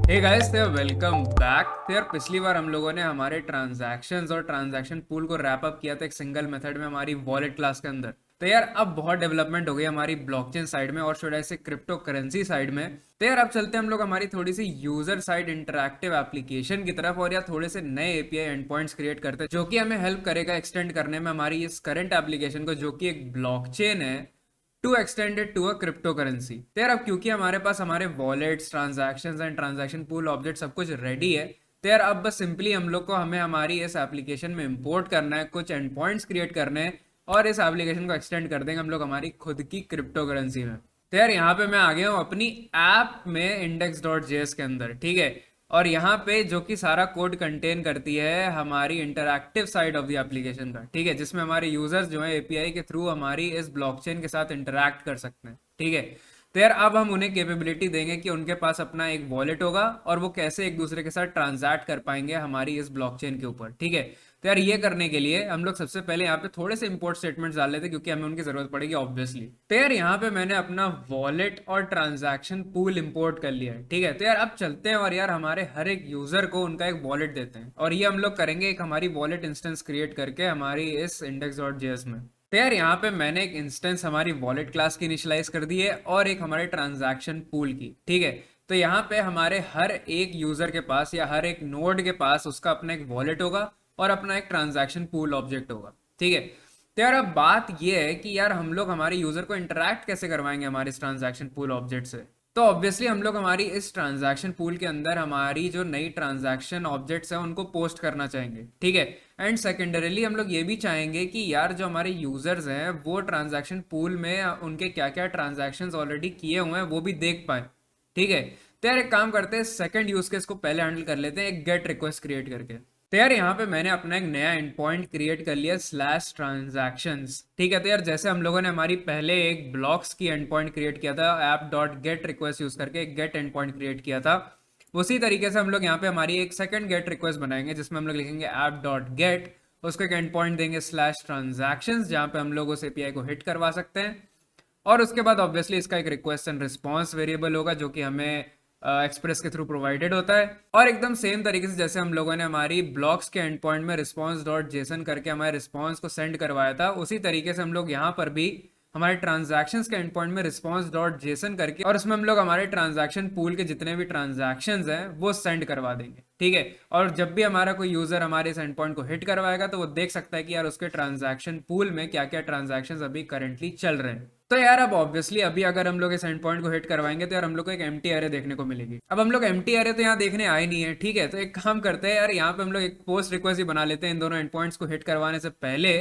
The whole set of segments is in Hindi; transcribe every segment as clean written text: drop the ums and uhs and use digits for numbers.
हे गाइस, तो वेलकम बैक। तो यार पिछली बार हम लोगों ने हमारे ट्रांजैक्शंस और ट्रांजैक्शन पूल को रैप अप किया था एक सिंगल मेथड में हमारी वॉलेट क्लास के अंदर। तो यार अब बहुत डेवलपमेंट हो गई हमारी ब्लॉकचेन साइड में और शुड आई से क्रिप्टो करेंसी साइड में। तो यार अब चलते हैं हम लोग हमारी थोड़ी सी यूजर साइड इंटरैक्टिव एप्लीकेशन की तरफ और यार थोड़े से नए एपीआई एंड पॉइंट्स क्रिएट करते हैं जो कि हमें हेल्प करेगा एक्सटेंड करने में हमारी इस करंट एप्लीकेशन को, जो कि एक ब्लॉकचेन है, to extended to a crypto currency. तो यार अब क्योंकि हमारे पास हमारे wallets, transactions and transaction pool object सब कुछ रेडी है, तो यार अब बस सिंपली हम लोग को हमें हमारी इस एप्लीकेशन में इंपोर्ट करना है, कुछ एंड पॉइंट्स क्रिएट करने हैं और इस एप्लीकेशन को एक्सटेंड कर देंगे हम लोग हमारी खुद की क्रिप्टो करेंसी में। तो यार यहाँ पे मैं आ गया हूँ अपनी ऐप में इंडेक्स डॉट जेएस के अंदर, ठीक है। और यहाँ पे जो कि सारा कोड कंटेन करती है हमारी interactive side of the application का, ठीक है, जिसमें हमारे यूजर्स जो है एपीआई के थ्रू हमारी इस ब्लॉकचेन के साथ इंटरैक्ट कर सकते हैं, ठीक है। तो यार अब हम उन्हें कैपेबिलिटी देंगे कि उनके पास अपना एक वॉलेट होगा और वो कैसे एक दूसरे के साथ ट्रांजैक्ट कर पाएंगे हमारी इस ब्लॉकचेन के ऊपर, ठीक है। तो यार ये करने के लिए हम लोग सबसे पहले यहाँ पे थोड़े से इंपोर्ट स्टेटमेंट्स डाल लेते हैं क्योंकि हमें उनकी जरूरत पड़ेगी ऑब्वियसली। तो यार यहाँ पे मैंने अपना वॉलेट और ट्रांजैक्शन पूल इंपोर्ट कर लिया है, ठीक है। तो यार अब चलते हैं और यार हमारे हर एक यूजर को उनका एक वॉलेट देते हैं और ये हम लोग करेंगे एक हमारी वॉलेट इंस्टेंस क्रिएट करके हमारी इस इंडेक्स डॉट जेएस में। तो यार यहाँ पे मैंने एक इंस्टेंस हमारी वॉलेट क्लास की इनिशियलाइज कर दी है और एक हमारे ट्रांजैक्शन पूल की, ठीक है। तो यहाँ पे हमारे हर एक यूजर के पास या हर एक नोड के पास उसका अपना एक वॉलेट होगा और अपना एक ट्रांजैक्शन पूल ऑब्जेक्ट होगा, ठीक है। तो यार अब बात ये है कि यार हम लोग हमारे यूजर को इंटरैक्ट कैसे करवाएंगे हमारे इस ट्रांजैक्शन पूल ऑब्जेक्ट से। तो ऑब्वियसली हम लोग हमारी इस ट्रांजैक्शन पूल के अंदर हमारी जो नई ट्रांजैक्शन ऑब्जेक्ट्स हैं उनको पोस्ट करना चाहेंगे, ठीक है। एंड सेकेंडरीली हम लोग ये भी चाहेंगे कि यार जो हमारे यूजर्स हैं वो ट्रांजैक्शन पूल में उनके क्या क्या ट्रांजैक्शंस ऑलरेडी किए हुए हैं वो भी देख पाए, ठीक है। तो यार एक काम करते हैं, सेकंड यूज केस को पहले हैंडल कर लेते हैं एक गेट रिक्वेस्ट क्रिएट करके। तो यार यहाँ पे मैंने अपना एक नया एंड पॉइंट क्रिएट कर लिया स्लैश ट्रांजैक्शंस, ठीक है। तो यार जैसे हम लोगों ने हमारी पहले एक ब्लॉक्स की एंड पॉइंट क्रिएट किया था app dot gate request use करके एक गेट एंड पॉइंट क्रिएट किया था, उसी तरीके से हम लोग यहाँ पे हमारी एक सेकंड गेट रिक्वेस्ट बनाएंगे जिसमें हम लोग लिखेंगे ऐप डॉट गेट, उसको एक एंड पॉइंट देंगे स्लैश ट्रांजैक्शंस जहाँ पे हम लोग उस एपीआई को हिट करवा सकते हैं। और उसके बाद ऑब्वियसली इसका एक रिक्वेस्ट एंड रिस्पॉन्स वेरिएबल होगा जो कि हमें एक्सप्रेस के थ्रू प्रोवाइडेड होता है। और एकदम सेम तरीके से जैसे हम लोगों ने हमारी ब्लॉक्स के एंड पॉइंट में रिस्पॉन्स डॉट जेसन करके हमारे रिस्पॉन्स को सेंड करवाया था, उसी तरीके से हम लोग यहाँ पर भी हमारे ट्रांजैक्शंस के एंड पॉइंट में रिस्पॉन्स डॉट जेसन करके और उसमें हम लोग हमारे ट्रांजैक्शन पूल के जितने भी ट्रांजैक्शंस हैं वो सेंड करवा देंगे, ठीक है। और जब भी हमारा कोई यूजर हमारे इस एंड पॉइंट को हिट करवाएगा तो वो देख सकता है कि यार उसके ट्रांजैक्शन पूल में क्या क्या ट्रांजैक्शंस अभी करंटली चल रहे हैं। तो यार अब ऑब्वियसली अभी अगर हम लोग इस एंड पॉइंट को हिट करवाएंगे तो यार हम लोग को एक एम्प्टी एरे देखने को मिलेगी। अब हम लोग एम्प्टी एरे तो यहाँ देखने आए नहीं है, ठीक है। तो एक काम करते हैं यार, यहाँ पे हम लोग एक पोस्ट रिक्वेस्ट ही बना लेते हैं इन दोनों एंड पॉइंट्स को हिट करवाने से पहले,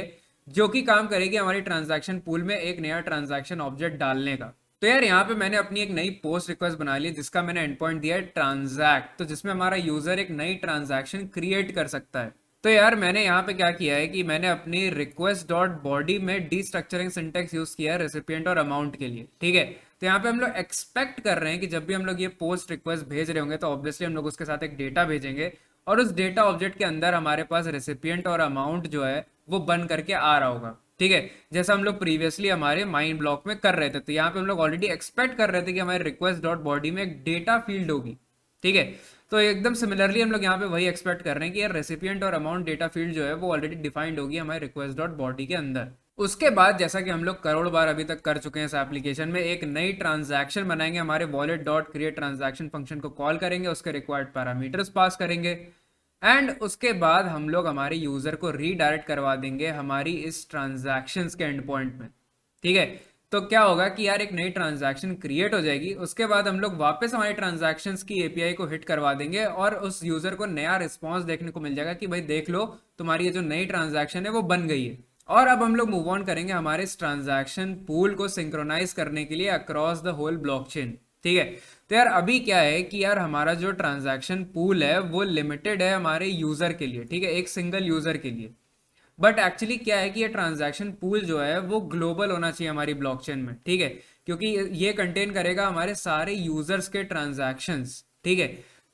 जो कि काम करेगी हमारी ट्रांजैक्शन पूल में एक नया ट्रांजैक्शन ऑब्जेक्ट डालने का। तो यार यहाँ पे मैंने अपनी एक नई पोस्ट रिक्वेस्ट बना ली जिसका मैंने एंड पॉइंट दिया है ट्रांजैक्ट, तो जिसमें हमारा यूजर एक नई ट्रांजैक्शन क्रिएट कर सकता है। तो यार मैंने यहाँ पे क्या किया है कि मैंने अपनी रिक्वेस्ट डॉट बॉडी में डीस्ट्रक्चरिंग सिंटेक्स यूज किया है रेसिपिएंट और अमाउंट के लिए, ठीक है। तो यहाँ पे हम लोग एक्सपेक्ट कर रहे हैं कि जब भी हम लोग ये पोस्ट रिक्वेस्ट भेज रहे होंगे तो ऑब्वियसली हम लोग उसके साथ एक डेटा भेजेंगे और उस डेटा ऑब्जेक्ट के अंदर हमारे पास रेसिपिएंट और अमाउंट जो है वो बन करके आ रहा होगा, ठीक है। जैसा हम लोग प्रीवियसली हमारे माइन ब्लॉक में कर रहे थे, तो यहाँ पे हम लोग ऑलरेडी एक्सपेक्ट कर रहे थे कि हमारे रिक्वेस्ट डॉट बॉडी में एक डेटा फील्ड होगी, ठीक है। तो एकदम सिमिलरली हम लोग यहाँ पे वही एक्सपेक्ट कर रहे हैं कि यार रेसिपिएंट और अमाउंट डेटा फील्ड जो है वो ऑलरेडी डिफाइंड होगी हमारे रिक्वेस्ट डॉट बॉडी के अंदर। उसके बाद जैसा कि हम लोग करोड़ बार अभी तक कर चुके हैं इस एप्लीकेशन में, एक नई ट्रांजैक्शन बनाएंगे, हमारे wallet dot create transaction function को कॉल करेंगे, उसके रिक्वायर्ड पैरामीटर्स पास करेंगे एंड उसके बाद हम लोग हमारे यूजर को रीडायरेक्ट करवा देंगे हमारी इस ट्रांजैक्शंस के एंड पॉइंट में, ठीक है। तो क्या होगा कि यार एक नई ट्रांजैक्शन क्रिएट हो जाएगी, उसके बाद हम लोग वापस हमारी ट्रांजैक्शंस की एपीआई को हिट करवा देंगे और उस यूजर को नया रिस्पॉन्स देखने को मिल जाएगा कि भाई देख लो तुम्हारी ये जो नई ट्रांजैक्शन है वो बन गई है। और अब हम लोग मूव ऑन करेंगे हमारे इस ट्रांजैक्शन पूल को सिंक्रोनाइज करने के लिए अक्रॉस द होल ब्लॉकचेन, ठीक है। तो यार अभी क्या है कि यार हमारा जो ट्रांजैक्शन पूल है वो लिमिटेड है हमारे यूजर के लिए, ठीक है, एक सिंगल यूजर के लिए। बट एक्चुअली क्या है कि ये ट्रांजैक्शन पूल जो है वो ग्लोबल होना चाहिए हमारी ब्लॉकचेन में, ठीक है, क्योंकि ये कंटेन करेगा हमारे सारे यूजर्स के ट्रांजैक्शंस, ठीक है।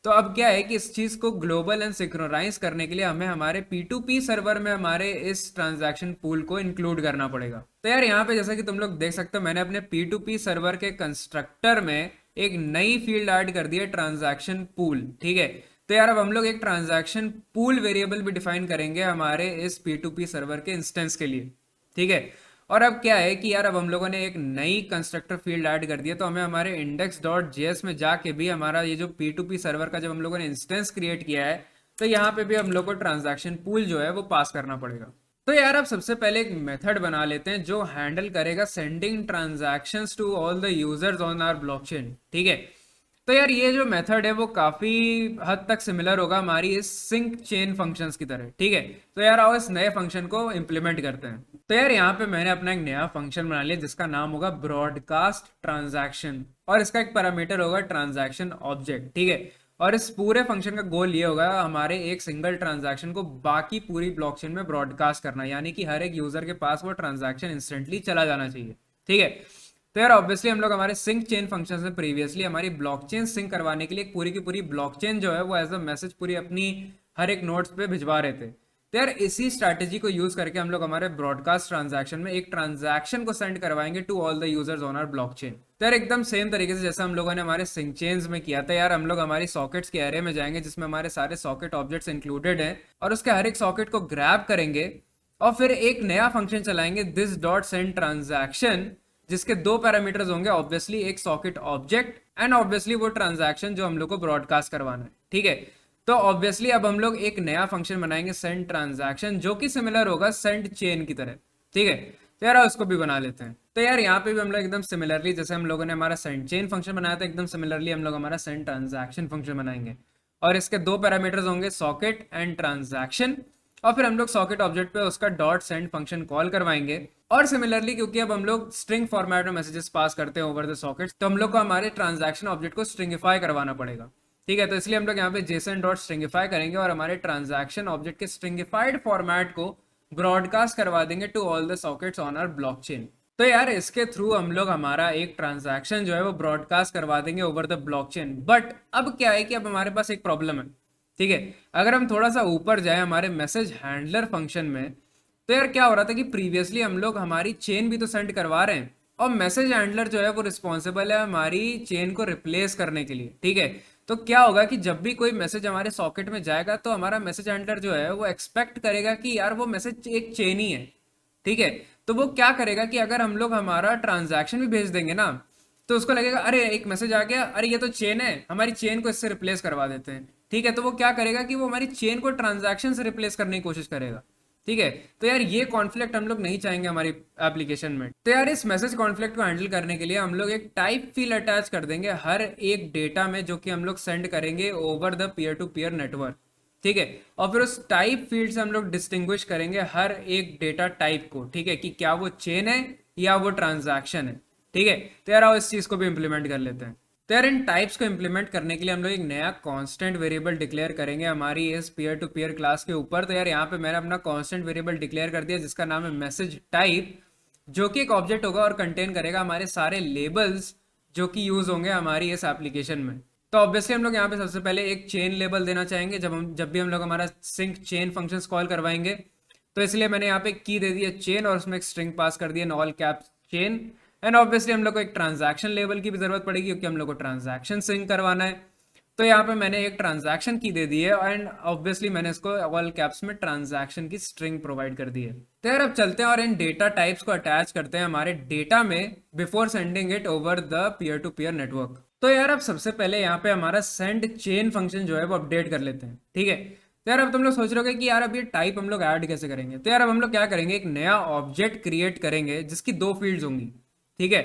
तो अब क्या है कि इस चीज को ग्लोबल एंड सिंक्रोनाइज करने के लिए हमें हमारे P2P सर्वर में हमारे इस ट्रांजैक्शन पूल को इंक्लूड करना पड़ेगा। तो यार यहाँ पे जैसा कि तुम लोग देख सकते हो मैंने अपने P2P सर्वर के कंस्ट्रक्टर में एक नई फील्ड ऐड कर दी है ट्रांजैक्शन पूल, ठीक है। तो यार अब हम लोग एक ट्रांजैक्शन पूल वेरिएबल भी डिफाइन करेंगे हमारे इस P2P सर्वर के इंस्टेंस के लिए, ठीक है। और अब क्या है कि यार अब हम लोगों ने एक नई कंस्ट्रक्टर फील्ड ऐड कर दी है, तो हमें हमारे index.js में जाके भी हमारा ये जो P2P सर्वर का जब हम लोगों ने इंस्टेंस क्रिएट किया है, तो यहाँ पे भी हम लोग को ट्रांजैक्शन पूल जो है वो पास करना पड़ेगा। तो यार अब सबसे पहले एक मेथड बना लेते हैं जो हैंडल करेगा sending transactions to all the users on our blockchain, ठीक है। तो यार ये जो मेथड है वो काफी हद तक सिमिलर होगा हमारी इस सिंक चेन फंक्शंस की तरह, ठीक है। तो यार आओ इस नए फंक्शन को इम्प्लीमेंट करते हैं। तो यार यहाँ पे मैंने अपना एक नया फंक्शन बना लिया जिसका नाम होगा ब्रॉडकास्ट ट्रांजैक्शन, और इसका एक पैरामीटर होगा ट्रांजैक्शन ऑब्जेक्ट, ठीक है। और इस पूरे फंक्शन का गोल ये होगा हमारे एक सिंगल ट्रांजैक्शन को बाकी पूरी ब्लॉकचेन में ब्रॉडकास्ट करना, यानी कि हर एक यूजर के पास वो ट्रांजैक्शन इंस्टेंटली चला जाना चाहिए, ठीक है। तो यार ऑब्वियसली हम लोग हमारे सिंक चेन फंक्शन में प्रीवियसली हमारी ब्लॉकचेन सिंक करवाने के लिए एक पूरी की पूरी ब्लॉकचेन जो है वो एज अ मैसेज पूरी अपनी हर एक नोड्स पे भिजवा रहे थे। तो यार इसी स्ट्रैटेजी को यूज करके हम लोग हमारे ब्रॉडकास्ट ट्रांजैक्शन में एक ट्रांजैक्शन को सेंड करवाएंगे to all the users on our blockchain. तो यार एकदम सेम तरीके से जैसा हम लोगों ने हमारे सिंक चेन्स में किया था, यार हम लोग हमारी सॉकेट्स के एरे में जाएंगे जिसमें हमारे सारे सॉकेट ऑब्जेक्ट्स इंक्लूडेड हैं, और उसके हर एक सॉकेट को ग्रैब करेंगे और फिर एक नया फंक्शन चलाएंगे दिस डॉट सेंड ट्रांजैक्शन, जिसके दो पैरामीटर्स होंगे, ऑब्वियसली एक सॉकेट ऑब्जेक्ट एंड ऑब्वियसली वो ट्रांजैक्शन जो हम लोग को ब्रॉडकास्ट करवाना है, ठीक है। तो ऑब्वियसली अब हम लोग एक नया फंक्शन बनाएंगे सेंड ट्रांजैक्शन जो कि सिमिलर होगा सेंड चेन की तरह, ठीक है। तो यार उसको भी बना लेते हैं। तो यार यहाँ पे भी हम लोग एकदम सिमिलरली जैसे हम लोगों ने हमारा सेंड चेन फंक्शन बनाया था, एकदम सिमिलरली हम लोग हमारा सेंड ट्रांजैक्शन फंक्शन बनाएंगे, और इसके दो पैरामीटर्स होंगे सॉकेट एंड ट्रांजैक्शन, और फिर हम लोग सॉकेट ऑब्जेक्ट पे उसका डॉट सेंड फंक्शन कॉल करवाएंगे। और सिमिलरली क्योंकि अब हम लोग स्ट्रिंग फॉर्मेट में मैसेजेस पास करते हैं ओवर द सॉकेट्स, तो हम लोग को हमारे ट्रांजैक्शन ऑब्जेक्ट को स्ट्रिंगिफाई करवाना पड़ेगा, ठीक है। तो इसलिए हम लोग यहाँ पे जेसन डॉट स्ट्रिंगिफाई करेंगे और हमारे ट्रांजैक्शन ऑब्जेक्ट के स्ट्रिंगिफाइड फॉर्मेट को ब्रॉडकास्ट करवा देंगे to all the sockets on our blockchain. तो यार इसके थ्रू हम लोग हमारा एक ट्रांजैक्शन जो है वो ब्रॉडकास्ट करवा देंगे ओवर द ब्लॉकचेन। बट अब क्या है कि अब हमारे पास एक प्रॉब्लम है, ठीक है। अगर हम थोड़ा सा ऊपर जाए हमारे मैसेज हैंडलर फंक्शन में, तो यार क्या हो रहा था कि प्रीवियसली हम लोग हमारी चेन भी तो सेंड करवा रहे हैं, और मैसेज हैंडलर जो है वो रिस्पॉन्सिबल है हमारी चेन को रिप्लेस करने के लिए, ठीक है। तो क्या होगा कि जब भी कोई मैसेज हमारे सॉकेट में जाएगा तो हमारा मैसेज हैंडलर जो है वो एक्सपेक्ट करेगा कि यार वो मैसेज एक चेन ही है, ठीक है। तो वो क्या करेगा कि अगर हम लोग हमारा ट्रांजैक्शन भी भेज देंगे ना, तो उसको लगेगा अरे एक मैसेज आ गया, अरे ये तो चेन है, हमारी चेन को इससे रिप्लेस करवा देते हैं, ठीक है। तो वो क्या करेगा कि वो हमारी चेन को ट्रांजैक्शन से रिप्लेस करने की कोशिश करेगा, ठीक है। तो यार ये कॉन्फ्लिक्ट हम लोग नहीं चाहेंगे हमारी एप्लीकेशन में। तो यार इस मैसेज कॉन्फ्लिक्ट को हैंडल करने के लिए हम लोग एक टाइप फील्ड अटैच कर देंगे हर एक डेटा में जो कि हम लोग सेंड करेंगे over the peer to peer network, ठीक है। और फिर उस टाइप फील्ड से हम लोग डिस्टिंग्विश करेंगे हर एक डेटा टाइप को, ठीक है, कि क्या वो चेन है या वो ट्रांजैक्शन है, ठीक है। तो यार आओ इस चीज को भी इंप्लीमेंट कर लेते हैं। तो यार इन टाइप्स को इंप्लीमेंट करने के लिए हम लोग एक नया कांस्टेंट वेरिएबल डिक्लेयर करेंगे हमारी इस पीयर टू पीयर क्लास के ऊपर। तो यार यहाँ पे मैंने अपना कांस्टेंट वेरिएबल डिक्लेयर कर दिया जिसका नाम है मैसेज टाइप, जो कि एक ऑब्जेक्ट होगा और कंटेन करेगा हमारे सारे लेबल्स जो कि यूज होंगे हमारी इस एप्लीकेशन में। तो ऑब्वियसली हम लोग यहाँ पे सबसे पहले एक चेन लेबल देना चाहेंगे जब भी हम लोग हमारा सिंक चेन फंक्शंस कॉल करवाएंगे। तो इसलिए मैंने यहाँ पे की दे दी है चेन और उसमें एक स्ट्रिंग पास कर दिया all caps chain. And obviously हम लोग को एक ट्रांजैक्शन लेवल की भी जरूरत पड़ेगी क्योंकि हम लोग को ट्रांजैक्शन सिंक करवाना है। तो यहाँ पे मैंने एक ट्रांजैक्शन की दे दी है एंड ऑब्वियसली मैंने इसको ऑल कैप्स में ट्रांजैक्शन की स्ट्रिंग प्रोवाइड कर दी है। तो यार अब चलते हैं और इन डेटा टाइप्स को अटैच करते हैं हमारे डेटा में before sending it over the peer to peer network. तो यार अब सबसे पहले यहाँ पे हमारा सेंड चेन फंक्शन जो है वो अपडेट कर लेते हैं, ठीक है। तो यार अब तुम लोग सोच रहे हो कि यार अब ये टाइप हम लोग ऐड कैसे करेंगे। तो यार अब हम लोग क्या करेंगे, एक नया ऑब्जेक्ट क्रिएट करेंगे जिसकी दो फील्ड्स होंगी, ठीक है।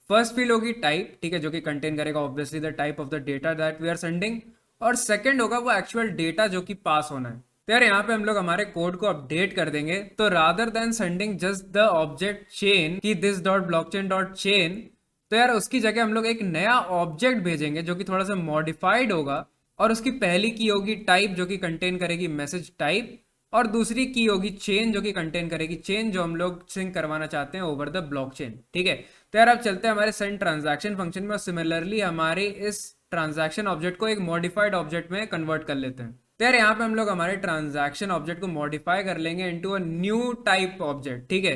फर्स्ट फील्ड होगी टाइप, ठीक है, जो कि कंटेन करेगा obviously the type of the data that we are sending, और सेकंड होगा वो एक्चुअल डेटा जो कि पास होना है। तो यार यहाँ पे हम लोग हमारे कोड को अपडेट कर देंगे। तो rather than sending just the object chain की this dot blockchain dot chain, तो यार उसकी जगह हम लोग एक नया ऑब्जेक्ट भेजेंगे जो कि थोड़ा सा मॉडिफाइड होगा, और उसकी पहली की होगी टाइप जो कि कंटेन करेगी मैसेज टाइप, और दूसरी की होगी चेन जो कि कंटेन करेगी चेन जो हम लोग सिंक करवाना चाहते हैं ओवर द ब्लॉकचेन, ठीक है। तो यार अब चलते हैं हमारे सेंड ट्रांजैक्शन फंक्शन में और सिमिलरली हमारे इस ट्रांजैक्शन ऑब्जेक्ट को एक मॉडिफाइड ऑब्जेक्ट में कन्वर्ट कर लेते हैं। तो यार यहाँ पे हम लोग हमारे ट्रांजैक्शन ऑब्जेक्ट को मॉडिफाई कर लेंगे into a new type object, ठीक है।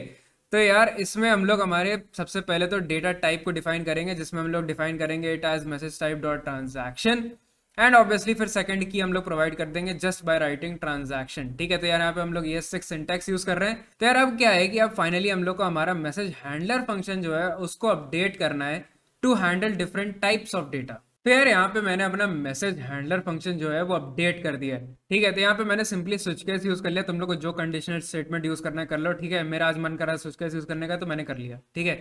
तो यार इसमें हम लोग हमारे सबसे पहले तो डेटा टाइप को डिफाइन करेंगे, जिसमें हम लोग डिफाइन करेंगे it as message type dot transaction. And obviously फिर सेकंड की हम लोग प्रोवाइड कर देंगे जस्ट बाय राइटिंग ट्रांजैक्शन। ठीक है, तो यार यहाँ पे हम लोग ये 6 सिंटैक्स यूज कर रहे हैं। तो यार अब क्या है कि अब फाइनली हम लोग को हमारा मैसेज हैंडलर फंक्शन जो है उसको अपडेट करना है to handle different types of data. तो यार यहाँ पे मैंने अपना मैसेज हैंडलर फंक्शन जो है वो अपडेट कर दिया है। ठीक है, तो यहाँ पे मैंने सिंपली स्विच केस यूज कर लिया। तुम लोग को जो कंडीशनल स्टेटमेंट यूज करना है कर लो। ठीक है, मेरा आज मन कर रहा है स्विच केस यूज करने का तो मैंने कर लिया। ठीक है,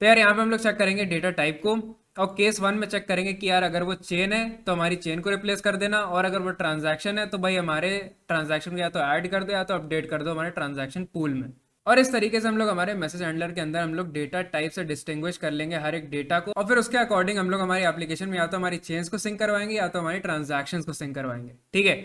तो यार यहाँ पे हम लोग चेक करेंगे डेटा टाइप को, और केस 1 में चेक करेंगे कि यार अगर वो चेन है तो हमारी चेन को रिप्लेस कर देना, और अगर वो ट्रांजैक्शन है तो भाई हमारे ट्रांजैक्शन को या तो ऐड कर दो या तो अपडेट कर दो हमारे ट्रांजैक्शन पूल में। और इस तरीके से हम लोग हमारे मैसेज हैंडलर के अंदर हम लोग डेटा टाइप से डिस्टिंग्विश कर लेंगे हर एक डेटा को, और फिर उसके अकॉर्डिंग हम लोग हमारी एप्लीकेशन में या तो हमारी चेन्स को सिंक करवाएंगे या तो हमारी ट्रांजैक्शंस को सिंक करवाएंगे। ठीक है,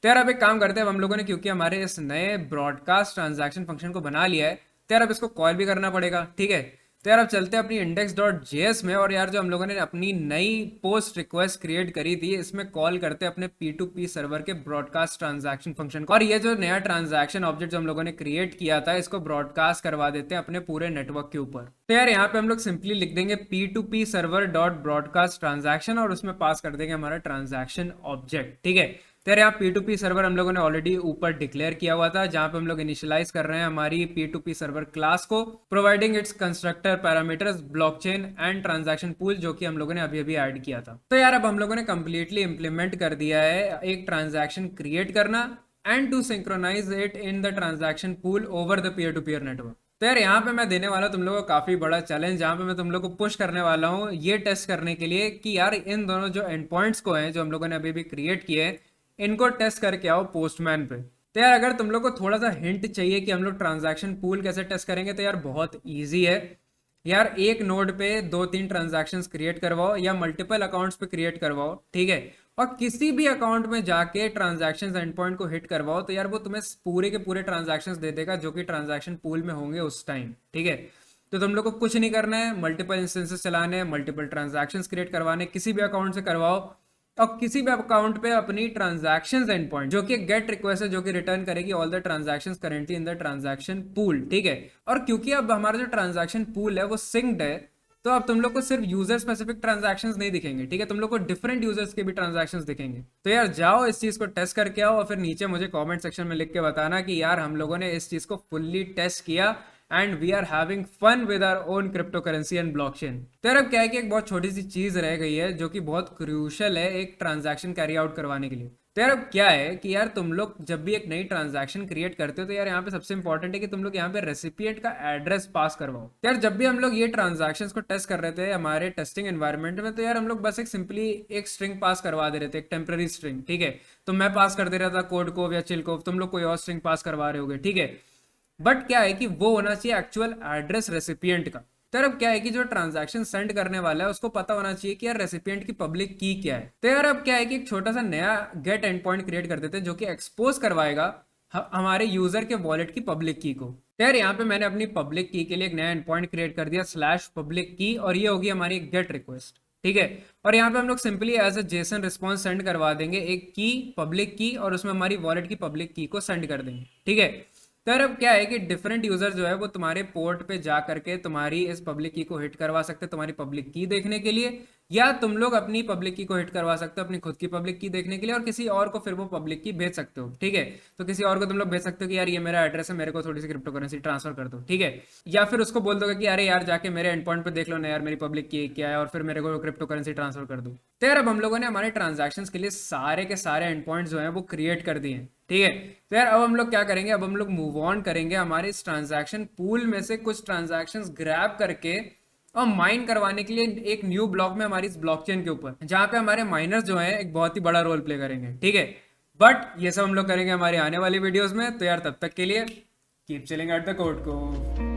तो यार अब एक काम करते हैं, हम लोगों ने क्योंकि हमारे इस नए ब्रॉडकास्ट ट्रांजैक्शन फंक्शन को बना लिया है तो यार अब इसको कॉल भी करना पड़ेगा। ठीक है, तो यार अब चलते हैं अपनी index.js में, और यार जो हम लोगों ने अपनी नई पोस्ट रिक्वेस्ट क्रिएट करी थी इसमें कॉल करते हैं अपने P2P सर्वर के ब्रॉडकास्ट ट्रांजैक्शन फंक्शन को, और ये जो नया ट्रांजैक्शन ऑब्जेक्ट जो हम लोगों ने क्रिएट किया था इसको ब्रॉडकास्ट करवा देते हैं अपने पूरे नेटवर्क के ऊपर। तो यार यहाँ पे हम लोग सिंपली लिख देंगे P2P server dot broadcast transaction, और उसमें पास कर देंगे हमारा ट्रांजैक्शन ऑब्जेक्ट। ठीक है, तो यार यहाँ P2P सर्वर हम लोगों ने ऑलरेडी ऊपर डिक्लेयर किया हुआ था, जहां पे हम लोग इनिशियलाइज कर रहे हैं हमारी P2P सर्वर क्लास को, providing it's constructor parameters blockchain and transaction pool, जो कि हम लोगों ने अभी अभी ऐड किया था। तो यार अब हम लोगों ने कंप्लीटली इंप्लीमेंट कर दिया है एक ट्रांजैक्शन क्रिएट करना and to synchronize it in the transaction pool over the peer to peer network. तो यार यहाँ पे मैं देने वाला तुम लोगों को काफी बड़ा चैलेंज, जहाँ पे मैं तुम लोग को पुश करने वाला हूँ ये टेस्ट करने के लिए कि यार इन दोनों जो एंड पॉइंट्स को हैं जो हम लोगों ने अभी भी क्रिएट किए हैं इनको टेस्ट करके आओ पोस्टमैन पे। तो यार अगर तुम लोग को थोड़ा सा हिंट चाहिए कि हम लोग ट्रांजैक्शन पूल कैसे टेस्ट करेंगे तो यार बहुत इजी है। यार एक नोड पे 2-3 ट्रांजैक्शंस क्रिएट करवाओ या मल्टीपल अकाउंट्स पे क्रिएट करवाओ। ठीक है, और किसी भी अकाउंट में जाके ट्रांजैक्शंस एंड पॉइंट को हिट करवाओ तो यार वो तुम्हें पूरे के पूरे ट्रांजैक्शंस दे देगा जो कि ट्रांजैक्शन पूल में होंगे उस टाइम। ठीक है, तो तुम लोग को कुछ नहीं करना है, मल्टीपल इंस्टेंसेस चलाने हैं, मल्टीपल ट्रांजैक्शंस क्रिएट करवाने, किसी भी अकाउंट से करवाओ, और किसी भी अकाउंट पे अपनी ट्रांजैक्शंस एंड पॉइंट जो कि गेट रिक्वेस्ट है जो कि रिटर्न करेगी all the transactions currently in the transaction pool. ठीक है, और क्योंकि अब हमारा जो ट्रांजैक्शन पूल है वो सिंक्ड है तो अब तुम लोग को सिर्फ यूजर स्पेसिफिक ट्रांजैक्शंस नहीं दिखेंगे। ठीक है, तुम लोग को डिफरेंट यूजर्स के भी ट्रांजैक्शंस दिखेंगे। तो यार जाओ इस चीज को टेस्ट करके आओ और फिर नीचे मुझे कमेंट सेक्शन में लिख के बताना कि यार हम लोगों ने इस चीज को फुल्ली टेस्ट किया and we are having fun with our own crypto currency and blockchain. तो यार अब क्या है कि एक बहुत छोटी सी चीज रह गई है जो कि बहुत क्रूशियल है एक ट्रांजैक्शन कैरी आउट करवाने के लिए। तो यार अब क्या है कि यार तुम लोग जब भी एक नई ट्रांजैक्शन क्रिएट करते हो तो यार यहाँ पे सबसे इंपॉर्टेंट है कि तुम लोग यहाँ पे रेसिपिएंट का एड्रेस पास करवाओ। तो यार जब भी हम लोग ये ट्रांजैक्शंस को टेस्ट कर रहे थे हमारे टेस्टिंग एनवायरनमेंट में तो यार हम लोग बस एक सिंपली एक स्ट्रिंग पास करवा दे रहे थे, एक टेम्पररी स्ट्रिंग। ठीक है, तो मैं पास कर दे रहा था कोड को या चिल को, तुम लोग कोई और स्ट्रिंग पास करवा रहे होगे। ठीक है, बट क्या है कि वो होना चाहिए एक्चुअल एड्रेस रेसिपिएंट का। तो अब क्या है कि जो ट्रांजैक्शन सेंड करने वाला है उसको पता होना चाहिए कि यार रेसिपिएंट की पब्लिक की क्या है। तो यार अब क्या है कि एक छोटा सा नया गेट एंड पॉइंट क्रिएट कर देते हैं जो कि एक्सपोज करवाएगा हमारे यूजर के वॉलेट की पब्लिक की को। तो यार यहाँ पे मैंने अपनी पब्लिक की के लिए एक नया एंड पॉइंट क्रिएट कर दिया /public की, और ये होगी हमारी गेट रिक्वेस्ट। ठीक है, और यहाँ पे हम लोग simply as a JSON response send करवा देंगे एक की पब्लिक की, और उसमें हमारी वॉलेट की पब्लिक की को सेंड कर देंगे। ठीक है, तो अब क्या है कि डिफरेंट यूजर जो है वो तुम्हारे पोर्ट पे जा करके तुम्हारी इस पब्लिक की को हिट करवा सकते हैं तुम्हारी पब्लिक की देखने के लिए, या तुम लोग अपनी पब्लिक की को हिट करवा सकते हो अपनी खुद की पब्लिक की देखने के लिए, और किसी और को फिर वो पब्लिक की भेज सकते हो। ठीक है, तो किसी और को तुम लोग भेज सकते हो कि यार ये मेरा एड्रेस है, मेरे को थोड़ी सी क्रिप्टो करेंसी ट्रांसफर कर दो। ठीक है, या फिर उसको बोल दोगे कि अरे यार जाके मेरे एंड पॉइंट पे देख लो ना यार मेरी पब्लिक की क्या है, और फिर मेरे को क्रिप्टो करेंसी ट्रांसफर कर दो। तो यार अब हम लोगों ने हमारे ट्रांजैक्शंस के लिए सारे के सारे एंड पॉइंट्स जो है वो क्रिएट कर दिए हैं। ठीक है, तो यार अब हम लोग क्या करेंगे, अब हम लोग मूव ऑन करेंगे हमारे इस ट्रांजैक्शन पूल में से कुछ ट्रांजैक्शंस ग्रैब करके और माइन करवाने के लिए एक न्यू ब्लॉक में हमारी इस ब्लॉकचेन के ऊपर, जहां पे हमारे माइनर्स जो हैं एक बहुत ही बड़ा रोल प्ले करेंगे। ठीक है, बट ये सब हम लोग करेंगे हमारे आने वाली वीडियोस में। तो यार तब तक के लिए keep chilling at the code को।